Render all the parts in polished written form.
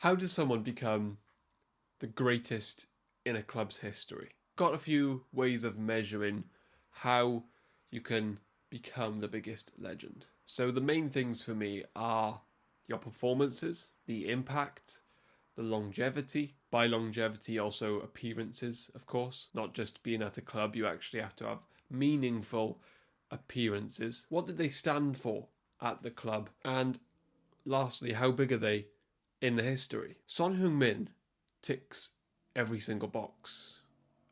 How does someone become the greatest in a club's history? Got a few ways of measuring how you can become the biggest legend. So the main things for me are your performances, the impact, the longevity. By longevity, also appearances, of course. Not just being at a club, you actually have to have meaningful appearances. What did they stand for at the club? And lastly, how big are they in the history? Son Heung-min ticks every single box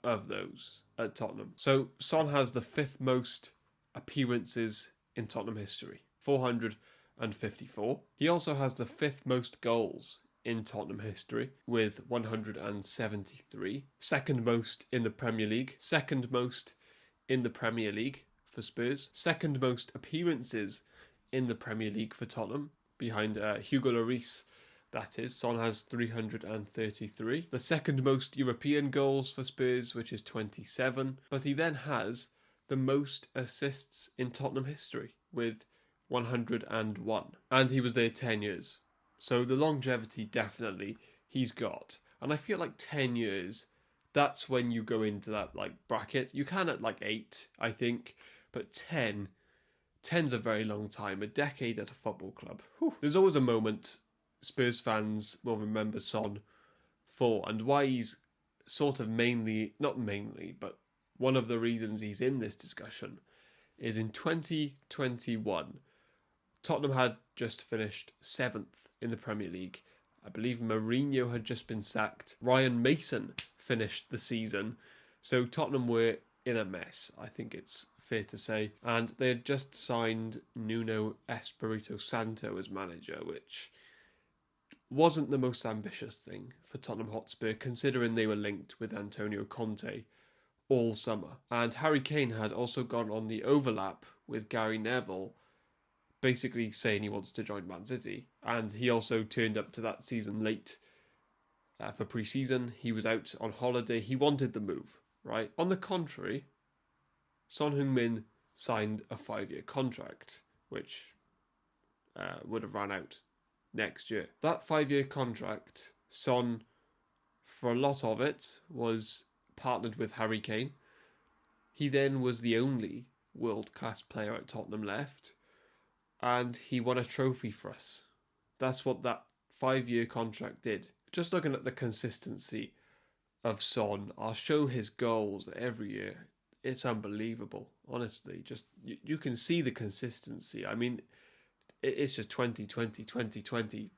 of those at Tottenham. So Son has the fifth most appearances in Tottenham history, 454. He also has the fifth most goals in Tottenham history with 173. Second most in the Premier League. Second most in the Premier League for Spurs. Second most appearances in the Premier League for Tottenham, behind Hugo Lloris. That is, Son has 333. The second most European goals for Spurs, which is 27. But he then has the most assists in Tottenham history with 101. And he was there 10 years. So the longevity, definitely, he's got. And I feel like 10 years, that's when you go into that bracket. You can at 8, I think. But 10's a very long time. A decade at a football club. Whew. There's always a moment Spurs fans will remember Son for, and why he's sort of not mainly, but one of the reasons he's in this discussion is in 2021, Tottenham had just finished 7th in the Premier League. I believe Mourinho had just been sacked. Ryan Mason finished the season. So Tottenham were in a mess, I think it's fair to say. And they had just signed Nuno Espirito Santo as manager, which wasn't the most ambitious thing for Tottenham Hotspur, considering they were linked with Antonio Conte all summer. And Harry Kane had also gone on the overlap with Gary Neville, basically saying he wants to join Man City. And he also turned up to that season late for pre-season. He was out on holiday. He wanted the move, right? On the contrary, Son Heung-min signed a 5-year contract, which would have run out next year. That 5-year contract, Son, for a lot of it, was partnered with Harry Kane. He then was the only world-class player at Tottenham left, and he won a trophy for us. That's what that 5-year contract did. Just looking at the consistency of Son, I'll show his goals every year. It's unbelievable, honestly. Just you can see the consistency. I mean, it's just 2020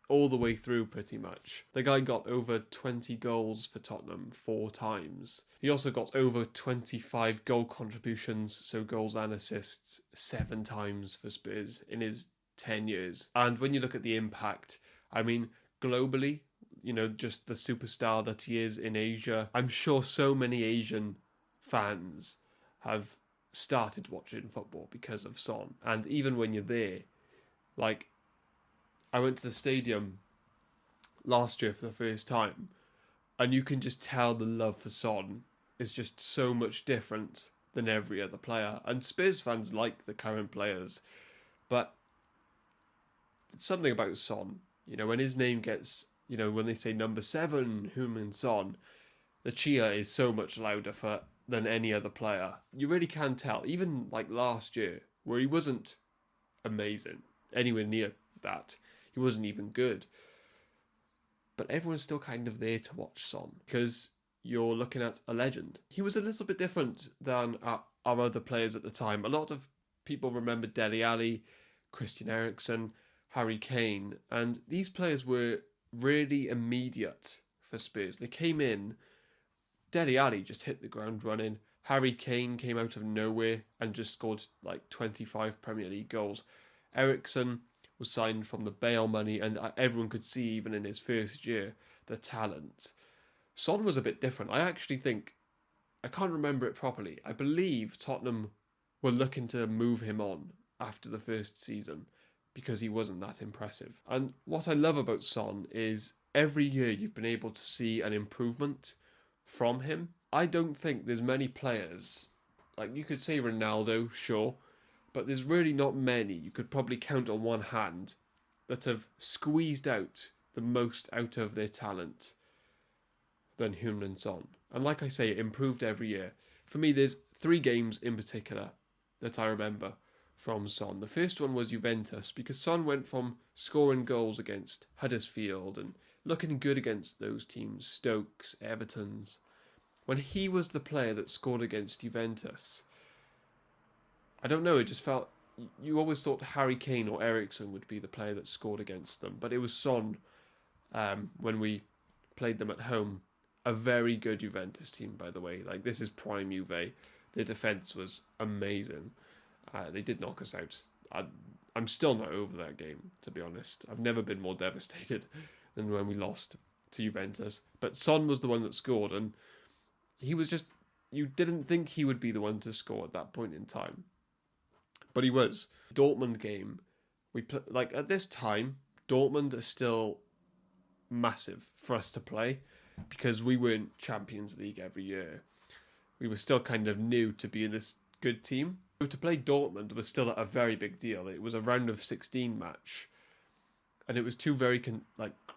all the way through pretty much. The guy got over 20 goals for Tottenham 4 times. He also got over 25 goal contributions, so goals and assists, 7 times for Spurs in his 10 years. And when you look at the impact, I mean, globally, just the superstar that he is in Asia, I'm sure so many Asian fans have started watching football because of Son. And even when you're there, I went to the stadium last year for the first time, and you can just tell the love for Son is just so much different than every other player. And Spurs fans like the current players, but something about Son, when his name gets, when they say number 7, Heung-min Son, the cheer is so much louder than any other player. You really can tell, even last year, where he wasn't amazing, anywhere near that. He wasn't even good. But everyone's still kind of there to watch Son, because you're looking at a legend. He was a little bit different than our other players at the time. A lot of people remember Dele Alli, Christian Eriksen, Harry Kane, and these players were really immediate for Spurs. They came in, Dele Alli just hit the ground running. Harry Kane came out of nowhere and just scored 25 Premier League goals. Eriksen was signed from the Bale money, and everyone could see, even in his first year, the talent. Son was a bit different. I actually think, I can't remember it properly, I believe Tottenham were looking to move him on after the first season because he wasn't that impressive. And what I love about Son is every year you've been able to see an improvement from him. I don't think there's many players, you could say Ronaldo, sure, but there's really not many. You could probably count on one hand that have squeezed out the most out of their talent than Heung-min and Son. And like I say, it improved every year. For me, there's 3 games in particular that I remember from Son. The first one was Juventus, because Son went from scoring goals against Huddersfield and looking good against those teams, Stokes, Everton's. When he was the player that scored against Juventus, I don't know, it just felt... You always thought Harry Kane or Eriksen would be the player that scored against them, but it was Son when we played them at home. A very good Juventus team, by the way. Like, this is prime Juve. Their defence was amazing. They did knock us out. I'm still not over that game, to be honest. I've never been more devastated than when we lost to Juventus. But Son was the one that scored, and he was just... You didn't think he would be the one to score at that point in time. But he was. Dortmund game, at this time, Dortmund are still massive for us to play, because we weren't Champions League every year. We were still kind of new to being this good team. So to play Dortmund was still a very big deal. It was a round of 16 match, and it was 2 very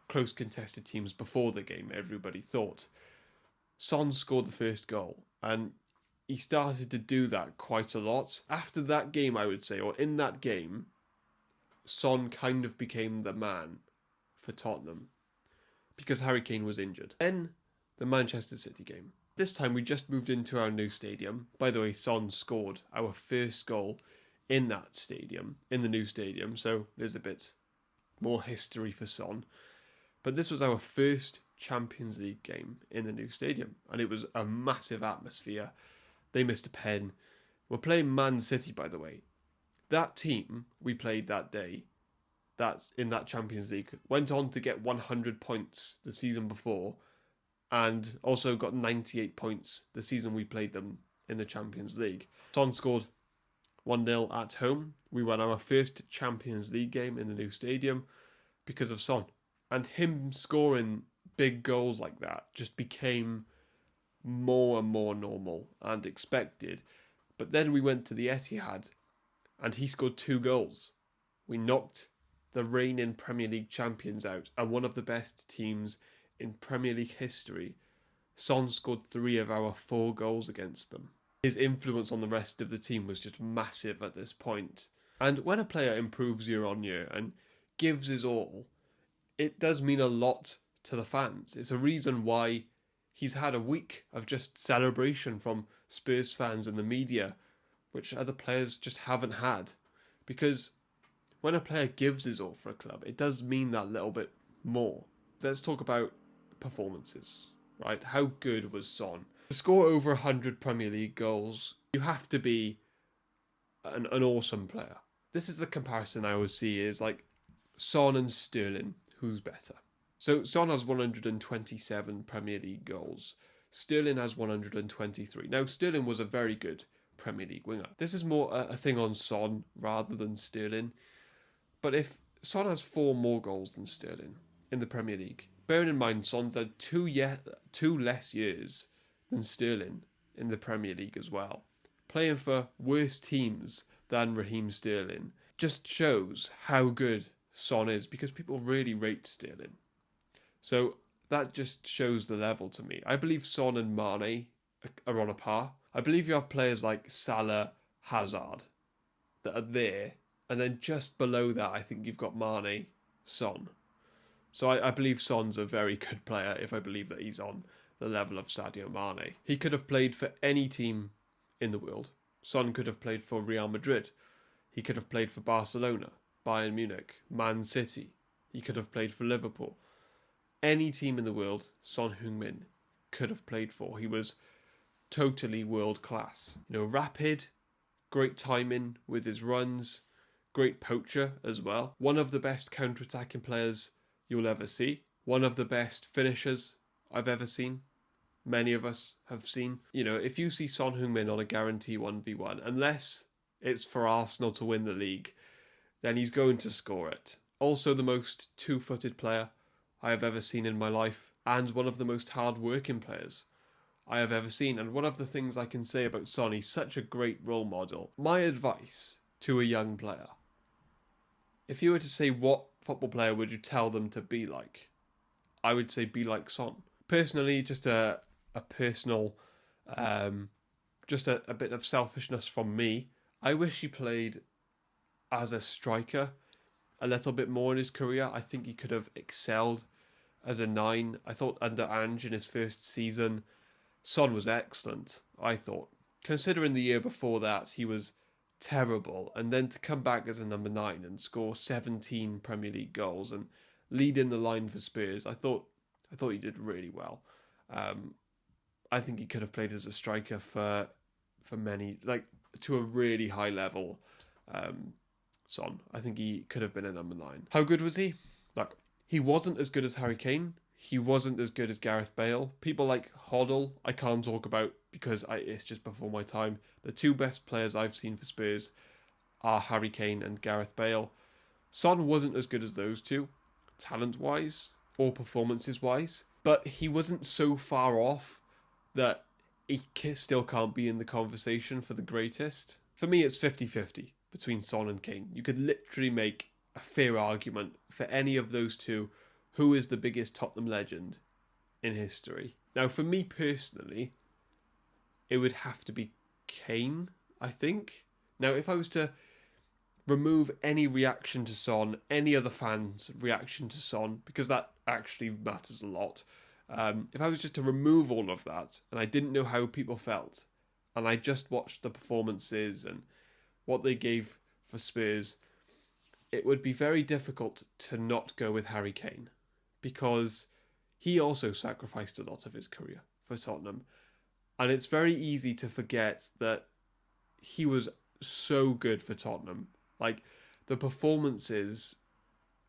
close contested teams before the game, everybody thought. Son scored the first goal, and he started to do that quite a lot. After that game, I would say, or in that game, Son kind of became the man for Tottenham, because Harry Kane was injured. Then the Manchester City game. This time we just moved into our new stadium. By the way, Son scored our first goal in that stadium, in the new stadium, so there's a bit more history for Son. But this was our first Champions League game in the new stadium, and it was a massive atmosphere. They missed a pen. We're playing Man City, by the way. That team we played that day, that's in that Champions League, went on to get 100 points the season before, and also got 98 points the season we played them in the Champions League. Son scored 1-0 at home. We won our first Champions League game in the new stadium because of Son. And him scoring big goals like that just became more and more normal and expected. But then we went to the Etihad and he scored 2 goals. We knocked the reigning Premier League champions out, and one of the best teams in Premier League history. Son scored 3 of our 4 goals against them. His influence on the rest of the team was just massive at this point. And when a player improves year on year and gives his all, it does mean a lot to the fans. It's a reason why he's had a week of just celebration from Spurs fans and the media, which other players just haven't had. Because when a player gives his all for a club, it does mean that little bit more. So let's talk about performances, right? How good was Son? To score over 100 Premier League goals, you have to be an awesome player. This is the comparison I always see is like Son and Sterling, who's better? So Son has 127 Premier League goals. Sterling has 123. Now, Sterling was a very good Premier League winger. This is more a thing on Son rather than Sterling. But if Son has 4 more goals than Sterling in the Premier League, bearing in mind Son's had 2 less years than Sterling in the Premier League as well, playing for worse teams than Raheem Sterling, just shows how good Son is, because people really rate Sterling. So that just shows the level to me. I believe Son and Mane are on a par. I believe you have players like Salah, Hazard that are there, and then just below that I think you've got Mane, Son. So I believe Son's a very good player if I believe that he's on the level of Sadio Mane. He could have played for any team in the world. Son could have played for Real Madrid. He could have played for Barcelona, Bayern Munich, Man City. He could have played for Liverpool. Any team in the world, Son Heung-min could have played for. He was totally world class. Rapid, great timing with his runs, great poacher as well. One of the best counter-attacking players you'll ever see. One of the best finishers I've ever seen. Many of us have seen. If you see Son Heung-min on a guarantee 1v1, unless it's for Arsenal to win the league, then he's going to score it. Also the most two-footed player I have ever seen in my life, and one of the most hard-working players I have ever seen. And one of the things I can say about Son, he's such a great role model. My advice to a young player, if you were to say what football player would you tell them to be like? I would say be like Son. Personally, just a personal, just a bit of selfishness from me. I wish he played as a striker a little bit more in his career. I think he could have excelled as a 9. I thought under Ange in his first season, Son was excellent, I thought. Considering the year before that, he was terrible. And then to come back as a number 9 and score 17 Premier League goals and lead in the line for Spurs, I thought he did really well. I think he could have played as a striker for many, like to a really high level. Son, I think he could have been a number 9. How good was he? Look, he wasn't as good as Harry Kane. He wasn't as good as Gareth Bale. People like Hoddle, I can't talk about because it's just before my time. The two best players I've seen for Spurs are Harry Kane and Gareth Bale. Son wasn't as good as those two, talent-wise or performances-wise, but he wasn't so far off that he still can't be in the conversation for the greatest. For me, it's 50-50 between Son and Kane. You could literally make a fair argument for any of those two. Who is the biggest Tottenham legend in history? Now, for me personally, it would have to be Kane, I think. Now, if I was to remove any reaction to Son, any other fans' reaction to Son, because that actually matters a lot. If I was just to remove all of that, and I didn't know how people felt, and I just watched the performances and what they gave for Spurs, it would be very difficult to not go with Harry Kane, because he also sacrificed a lot of his career for Tottenham. And it's very easy to forget that he was so good for Tottenham. Like, the performances,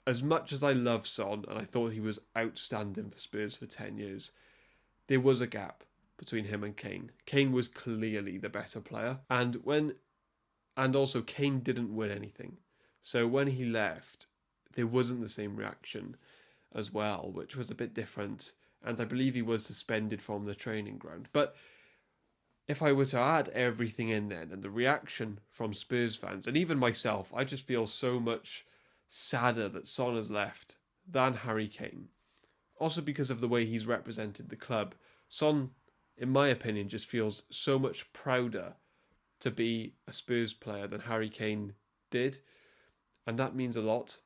as much as I love Son, and I thought he was outstanding for Spurs for 10 years, there was a gap between him and Kane. Kane was clearly the better player. And also Kane didn't win anything. So when he left, there wasn't the same reaction as well, which was a bit different. And I believe he was suspended from the training ground. But if I were to add everything in then, and the reaction from Spurs fans, and even myself, I just feel so much sadder that Son has left than Harry Kane. Also because of the way he's represented the club. Son, in my opinion, just feels so much prouder to be a Spurs player than Harry Kane did. And that means a lot.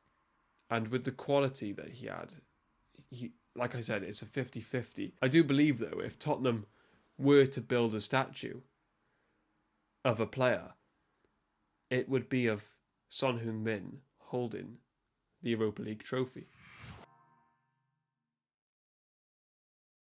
And with the quality that he had, like I said, it's a 50-50. I do believe, though, if Tottenham were to build a statue of a player, it would be of Son Heung-min holding the Europa League trophy.